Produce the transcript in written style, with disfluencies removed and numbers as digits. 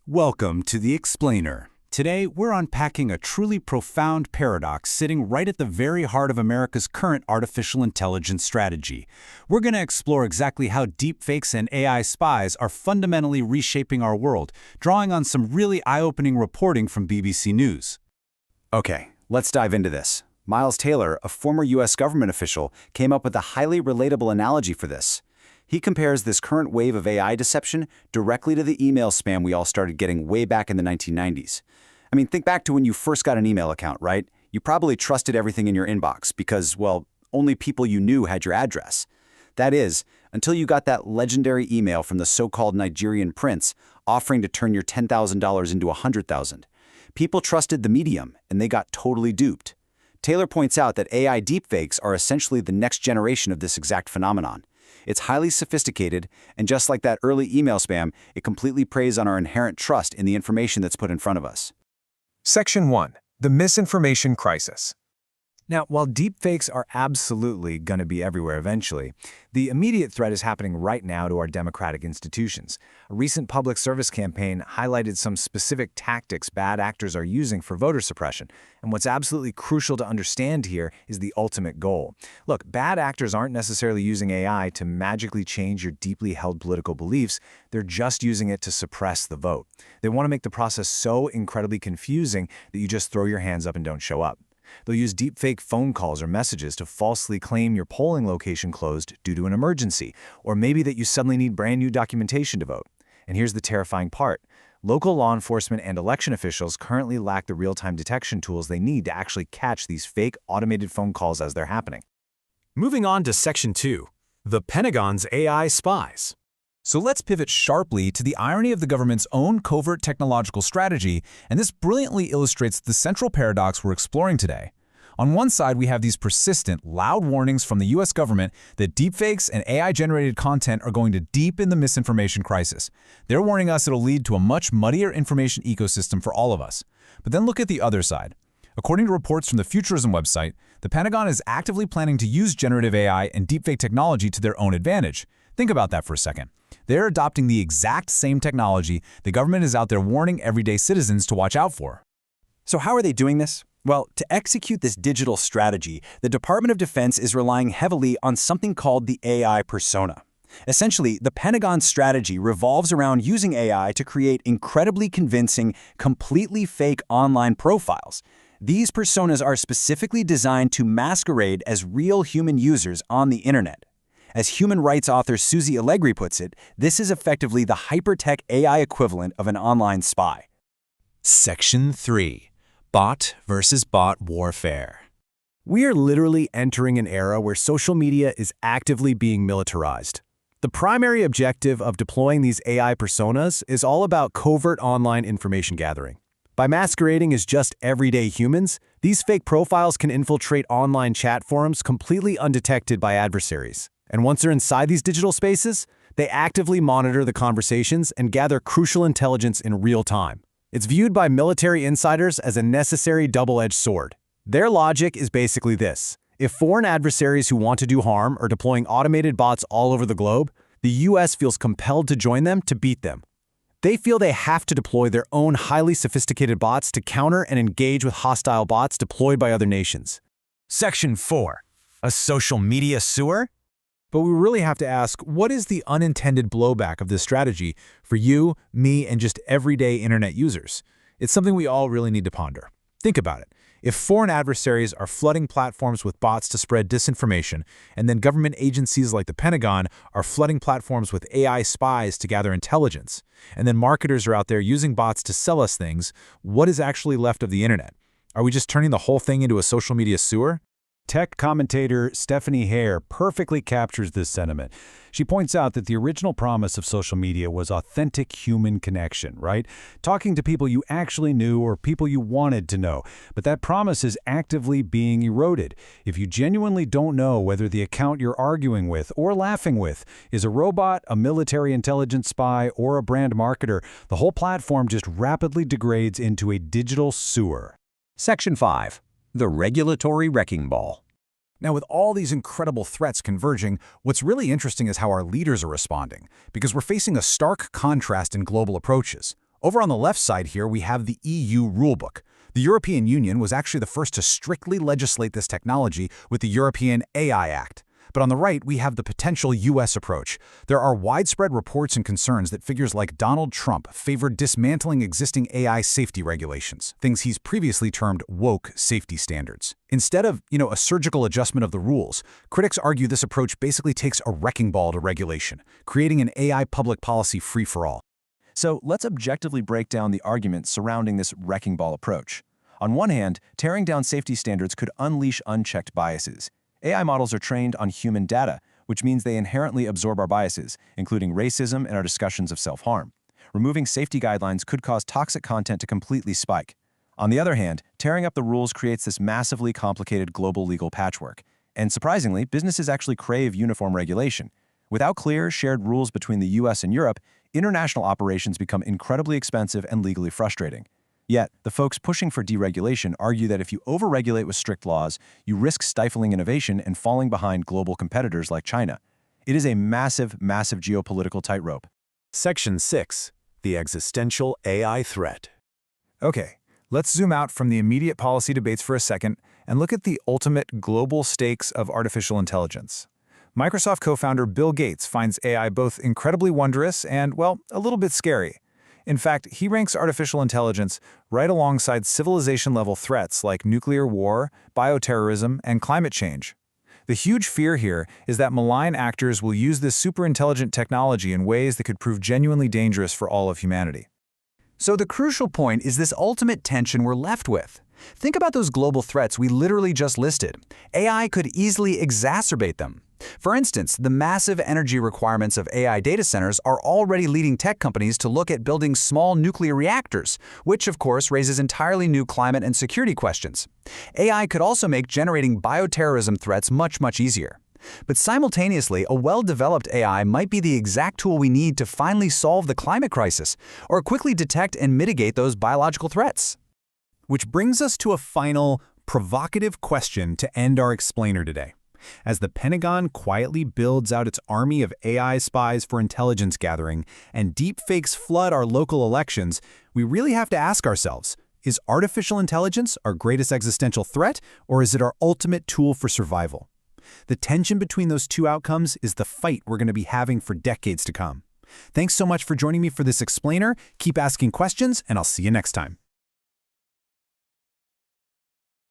Welcome to The Explainer. Today, we're unpacking a truly profound paradox sitting right at the very heart of America's current artificial intelligence strategy. We're going to explore exactly how deepfakes and AI spies are fundamentally reshaping our world, drawing on some really eye-opening reporting from BBC News. Okay, let's dive into this. Miles Taylor, a former U.S. government official, came up with a highly relatable analogy for this. He compares this current wave of AI deception directly to the email spam we all started getting way back in the 1990s. I mean, think back to when you first got an email account, right? You probably trusted everything in your inbox because, well, only people you knew had your address. That is, until you got that legendary email from the so-called Nigerian prince offering to turn your $10,000 into $100,000. People trusted the medium, and they got totally duped. Taylor points out that AI deepfakes are essentially the next generation of this exact phenomenon. It's highly sophisticated, and just like that early email spam, it completely preys on our inherent trust in the information that's put in front of us. Section 1. The Misinformation Crisis. Now, while deepfakes are absolutely going to be everywhere eventually, the immediate threat is happening right now to our democratic institutions. A recent public service campaign highlighted some specific tactics bad actors are using for voter suppression, and what's absolutely crucial to understand here is the ultimate goal. Look, bad actors aren't necessarily using AI to magically change your deeply held political beliefs, they're just using it to suppress the vote. They want to make the process so incredibly confusing that you just throw your hands up and don't show up. They'll use deepfake phone calls or messages to falsely claim your polling location closed due to an emergency, or maybe that you suddenly need brand new documentation to vote. And here's the terrifying part. Local law enforcement and election officials currently lack the real-time detection tools they need to actually catch these fake automated phone calls as they're happening. Moving on to Section 2. The Pentagon's AI spies. So let's pivot sharply to the irony of the government's own covert technological strategy, and this brilliantly illustrates the central paradox we're exploring today. On one side, we have these persistent, loud warnings from the U.S. government that deepfakes and AI-generated content are going to deepen the misinformation crisis. They're warning us it'll lead to a much muddier information ecosystem for all of us. But then look at the other side. According to reports from the Futurism website, the Pentagon is actively planning to use generative AI and deepfake technology to their own advantage. Think about that for a second. They're adopting the exact same technology the government is out there warning everyday citizens to watch out for. So how are they doing this? Well, to execute this digital strategy, the Department of Defense is relying heavily on something called the AI persona. Essentially, the Pentagon's strategy revolves around using AI to create incredibly convincing, completely fake online profiles. These personas are specifically designed to masquerade as real human users on the internet. As human rights author Susie Allegri puts it, this is effectively the hypertech AI equivalent of an online spy. Section 3. Bot versus bot warfare. We are literally entering an era where social media is actively being militarized. The primary objective of deploying these AI personas is all about covert online information gathering. By masquerading as just everyday humans, these fake profiles can infiltrate online chat forums completely undetected by adversaries. And once they're inside these digital spaces, they actively monitor the conversations and gather crucial intelligence in real time. It's viewed by military insiders as a necessary double-edged sword. Their logic is basically this. If foreign adversaries who want to do harm are deploying automated bots all over the globe, the U.S. feels compelled to join them to beat them. They feel they have to deploy their own highly sophisticated bots to counter and engage with hostile bots deployed by other nations. Section 4. A social media sewer? But we really have to ask, what is the unintended blowback of this strategy for you, me, and just everyday internet users? It's something we all really need to ponder. Think about it. If foreign adversaries are flooding platforms with bots to spread disinformation, and then government agencies like the Pentagon are flooding platforms with AI spies to gather intelligence, and then marketers are out there using bots to sell us things, what is actually left of the internet? Are we just turning the whole thing into a social media sewer? Tech commentator Stephanie Hare perfectly captures this sentiment. She points out that the original promise of social media was authentic human connection, right? Talking to people you actually knew or people you wanted to know. But that promise is actively being eroded. If you genuinely don't know whether the account you're arguing with or laughing with is a robot, a military intelligence spy, or a brand marketer, the whole platform just rapidly degrades into a digital sewer. Section 5. The regulatory wrecking ball. Now, with all these incredible threats converging, what's really interesting is how our leaders are responding, because we're facing a stark contrast in global approaches. Over on the left side here, we have the EU rulebook. The European Union was actually the first to strictly legislate this technology with the European AI Act. But on the right, we have the potential U.S. approach. There are widespread reports and concerns that figures like Donald Trump favored dismantling existing AI safety regulations, things he's previously termed woke safety standards. Instead of, a surgical adjustment of the rules, critics argue this approach basically takes a wrecking ball to regulation, creating an AI public policy free-for-all. So let's objectively break down the arguments surrounding this wrecking ball approach. On one hand, tearing down safety standards could unleash unchecked biases. AI models are trained on human data, which means they inherently absorb our biases, including racism and our discussions of self-harm. Removing safety guidelines could cause toxic content to completely spike. On the other hand, tearing up the rules creates this massively complicated global legal patchwork. And surprisingly, businesses actually crave uniform regulation. Without clear, shared rules between the US and Europe, international operations become incredibly expensive and legally frustrating. Yet, the folks pushing for deregulation argue that if you overregulate with strict laws, you risk stifling innovation and falling behind global competitors like China. It is a massive, massive geopolitical tightrope. Section 6. The existential AI threat. Okay, let's zoom out from the immediate policy debates for a second and look at the ultimate global stakes of artificial intelligence. Microsoft co-founder Bill Gates finds AI both incredibly wondrous and, well, a little bit scary. In fact, he ranks artificial intelligence right alongside civilization-level threats like nuclear war, bioterrorism, and climate change. The huge fear here is that malign actors will use this superintelligent technology in ways that could prove genuinely dangerous for all of humanity. So the crucial point is this ultimate tension we're left with. Think about those global threats we literally just listed. AI could easily exacerbate them. For instance, the massive energy requirements of AI data centers are already leading tech companies to look at building small nuclear reactors, which of course raises entirely new climate and security questions. AI could also make generating bioterrorism threats much, much easier. But simultaneously, a well-developed AI might be the exact tool we need to finally solve the climate crisis, or quickly detect and mitigate those biological threats. Which brings us to a final, provocative question to end our explainer today. As the Pentagon quietly builds out its army of AI spies for intelligence gathering and deepfakes flood our local elections, we really have to ask ourselves, is artificial intelligence our greatest existential threat, or is it our ultimate tool for survival? The tension between those two outcomes is the fight we're going to be having for decades to come. Thanks so much for joining me for this explainer. Keep asking questions, and I'll see you next time.